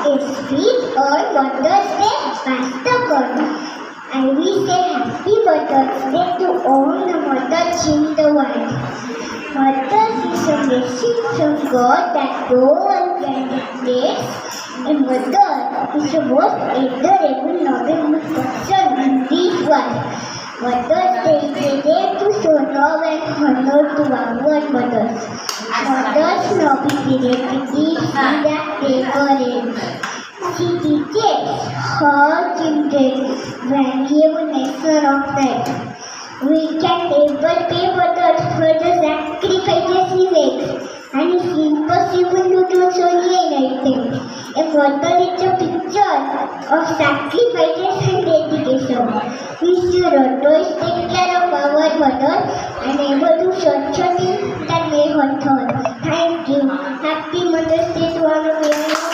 is sweet or Mother's Day Pastor. I will say Happy Mother's Day to all the mothers in the world. Mothers is a blessing from God that no one can replace. A mother is the most adorable, noble person in this world. Mother's Day is a day to show love and honor to our mothers. Mothers noble relatives that they were. She teaches her children valuable lesson of life. We can never pay mothers for the sacrifices she makes, and it's impossible to do so in anything. A mother is a picture of sacrifices and dedication. We should always take care of our mother and never do such a thing that may hurt her. Thank you. Happy Mother's Day to all of you.